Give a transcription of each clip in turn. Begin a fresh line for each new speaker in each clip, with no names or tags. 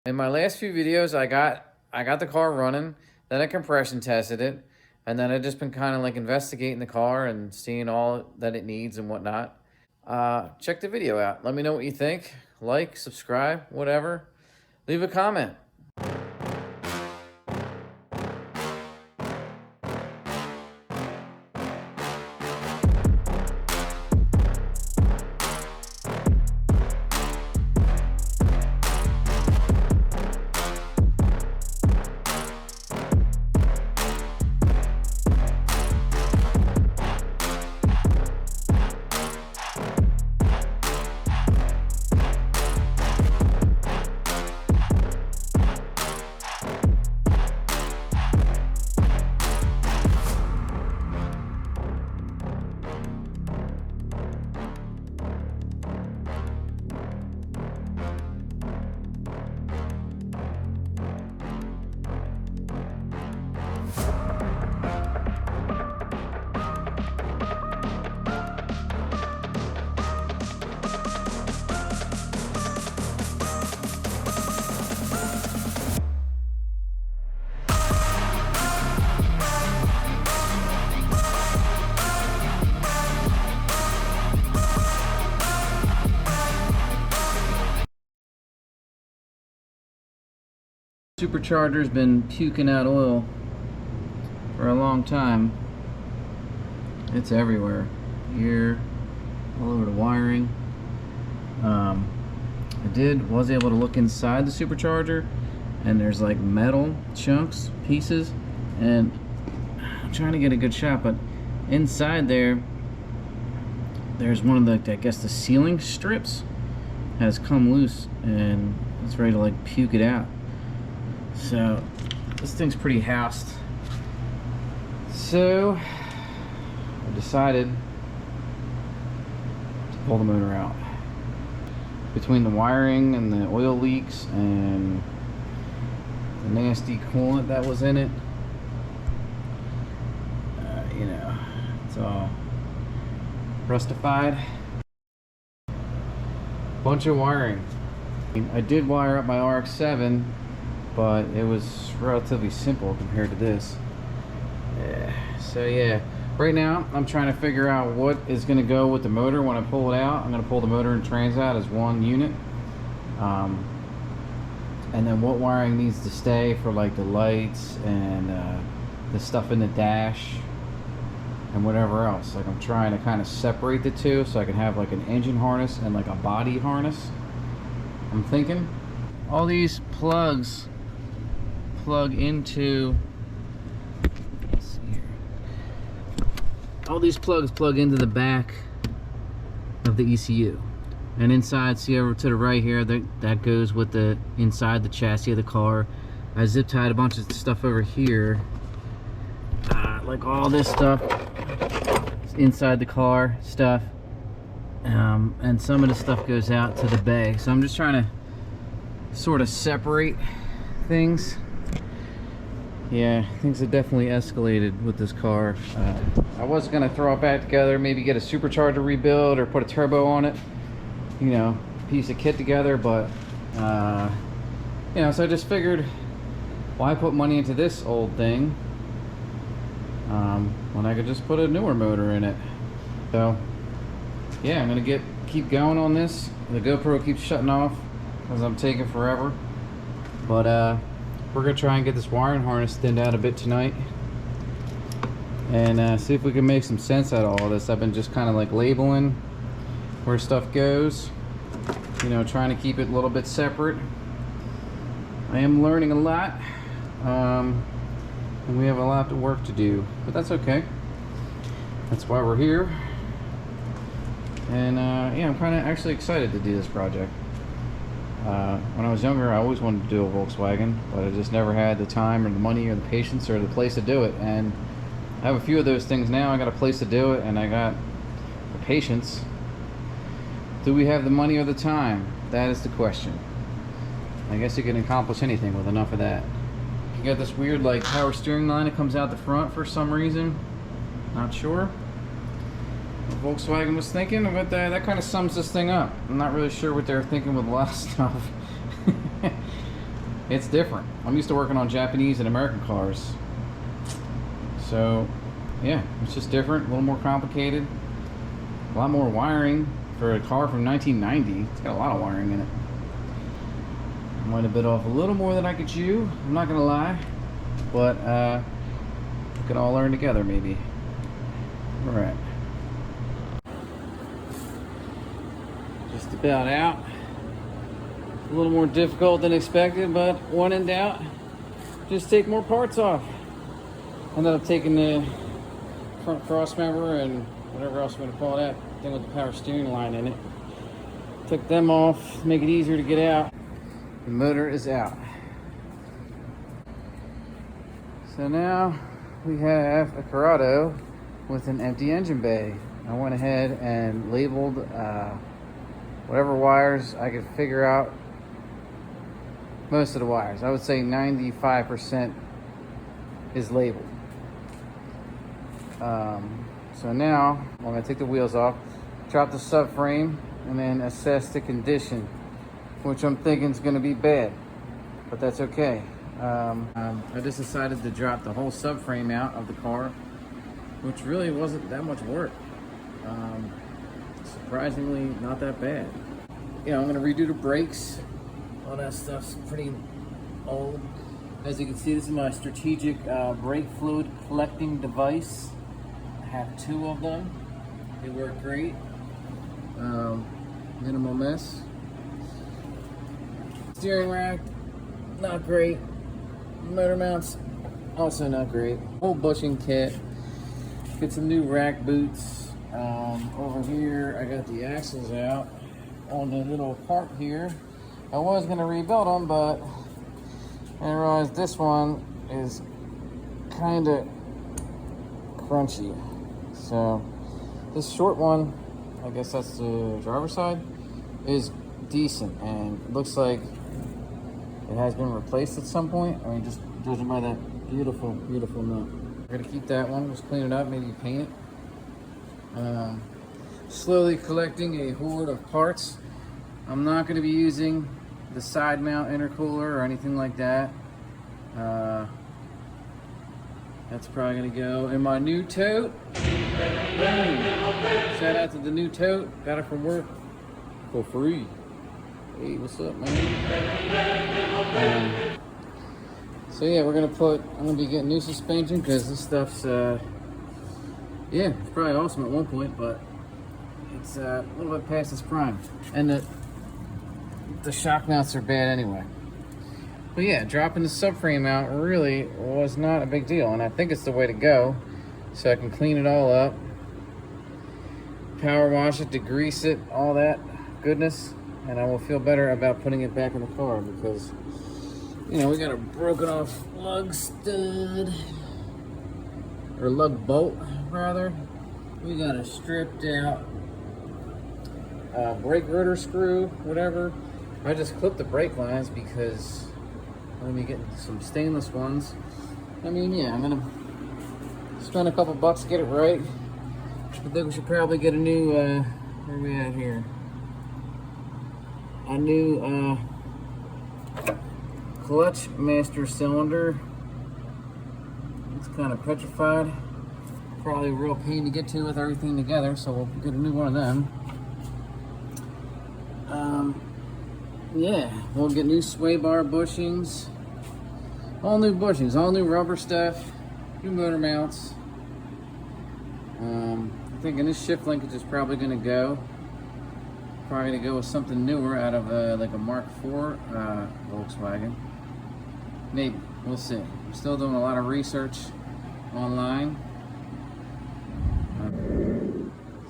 In my last few videos, I got the car running, then I compression tested it, and then I've just been kind of like investigating the car and seeing all that it needs and whatnot. Check the video out. Let me know what you think. Like, subscribe, whatever. Leave a comment. Supercharger's been puking out oil for a long time. It's everywhere. Here, all over the wiring. I was able to look inside the supercharger, and there's like metal chunks, pieces, and I'm trying to get a good shot, but inside there's one of the, I guess the sealing strips has come loose and it's ready to like puke it out. So this thing's pretty housed. So I decided to pull the motor out. Between the wiring and the oil leaks and the nasty coolant that was in it, you know, it's all rustified. Bunch of wiring. I did wire up my RX-7, but it was relatively simple compared to this. So yeah, right now I'm trying to figure out what is going to go with the motor when I pull it out. I'm going to pull the motor and trans out as one unit, and then what wiring needs to stay for like the lights and the stuff in the dash and whatever else. Like I'm trying to kind of separate the two so I can have like an engine harness and like a body harness. I'm thinking all these plugs plug into, let's see here. All these plugs plug into the back of the ECU, and inside, see over to the right here, that goes with the inside the chassis of the car. I zip tied a bunch of stuff over here, like all this stuff inside the car stuff, and some of the stuff goes out to the bay. So I'm just trying to sort of separate things. Yeah, things have definitely escalated with this car. I was gonna throw it back together, maybe get a supercharger rebuild or put a turbo on it, you know, piece of kit together, but you know, so I just figured, why put money into this old thing when I could just put a newer motor in it. So yeah, I'm gonna keep going on this. The GoPro keeps shutting off because I'm taking forever, but we're gonna try and get this wiring harness thinned out a bit tonight and see if we can make some sense out of all this. I've been just kind of like labeling where stuff goes, you know, trying to keep it a little bit separate. I am learning a lot, and we have a lot of work to do, but that's okay. That's why we're here. And yeah, I'm kind of actually excited to do this project. When I was younger, I always wanted to do a Volkswagen, but I just never had the time or the money or the patience or the place to do it. And I have a few of those things now. I got a place to do it, and I got the patience. Do we have the money or the time? That is the question. I guess you can accomplish anything with enough of that. You got this weird like power steering line that comes out the front for some reason. Not sure what Volkswagen was thinking, but that kind of sums this thing up. I'm not really sure what they were thinking with a lot of stuff. it's different. I'm used to working on Japanese and American cars. So, yeah, it's just different, a little more complicated. A lot more wiring for a car from 1990. It's got a lot of wiring in it. Might have bit off a little more than I could chew, I'm not gonna lie. But we can all learn together, maybe. Alright. Just about out. A little more difficult than expected, but when in doubt, just take more parts off. Ended up taking the front cross member and whatever else you want to call that thing with the power steering line in it. Took them off, make it easier to get out. The motor is out. So now we have a Corrado with an empty engine bay. I went ahead and labeled whatever wires I could figure out. Most of the wires, I would say 95% is labeled. So now I'm gonna take the wheels off, drop the subframe, and then assess the condition, which I'm thinking is gonna be bad, but that's okay. I just decided to drop the whole subframe out of the car, which really wasn't that much work. Surprisingly, not that bad. You know, I'm gonna redo the brakes. All that stuff's pretty old. As you can see, this is my strategic brake fluid collecting device. I have 2 of them. They work great. Minimal mess. Steering rack, not great. Motor mounts, also not great. Whole bushing kit. Get some new rack boots. Over here, I got the axles out on the little part here. I was gonna rebuild them, but I realized this one is kind of crunchy. So this short one, I guess that's the driver's side, is decent, and it looks like it has been replaced at some point. I mean, just judging by that beautiful, beautiful nut. We're gonna keep that one, just clean it up, maybe paint it. Slowly collecting a horde of parts. I'm not gonna be using the side mount intercooler or anything like that. That's probably gonna go in my new tote. Shout out to the new tote, got it from work for free. Hey, what's up, man? So yeah, I'm gonna be getting new suspension because this stuff's yeah, it's probably awesome at one point, but it's a little bit past its prime, and the shock mounts are bad anyway. But yeah, dropping the subframe out really was not a big deal, and I think it's the way to go. So I can clean it all up, power wash it, degrease it, all that goodness, and I will feel better about putting it back in the car because, you know, we got a broken off lug stud, or lug bolt rather. We got a stripped out brake rotor screw, whatever. I just clipped the brake lines because I'm gonna be getting some stainless ones. I mean, yeah, I'm gonna spend a couple bucks to get it right. I think we should probably get a new, where are we at here? A new clutch master cylinder. It's kind of petrified. Probably a real pain to get to with everything together, so we'll get a new one of them. Yeah, we'll get new sway bar bushings. All new bushings, all new rubber stuff, new motor mounts. I'm thinking this shift linkage is probably going to go. Probably going to go with something newer out of like a Mark IV Volkswagen. Maybe, we'll see. I'm still doing a lot of research online.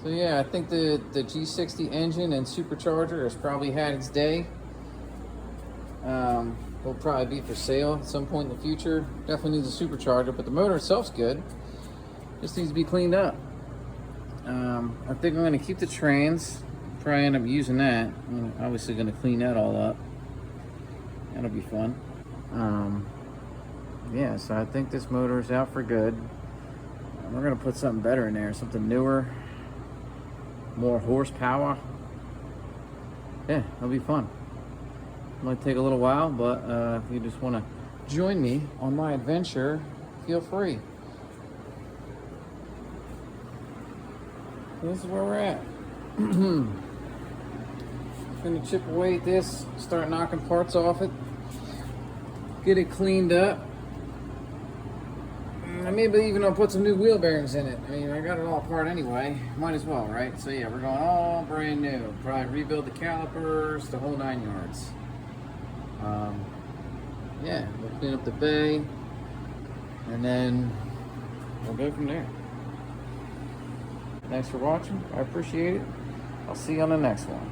So yeah, I think the G60 engine and supercharger has probably had its day. Will probably be for sale at some point in the future. Definitely needs a supercharger, but the motor itself's good. Just needs to be cleaned up. I think I'm going to keep the trans. Probably end up using that. I'm obviously going to clean that all up. That'll be fun. Yeah, so I think this motor is out for good. We're going to put something better in there, something newer, more horsepower. Yeah, it'll be fun. Might take a little while, but if you just want to join me on my adventure, feel free. This is where we're at. Gonna chip away at this, start knocking parts off it, get it cleaned up. And maybe even I'll put some new wheel bearings in it. I mean, I got it all apart anyway. Might as well, right? So yeah, we're going all brand new. Probably rebuild the calipers, the whole 9 yards. Yeah, we'll clean up the bay, and then we'll go from there. Thanks for watching. I appreciate it. I'll see you on the next one.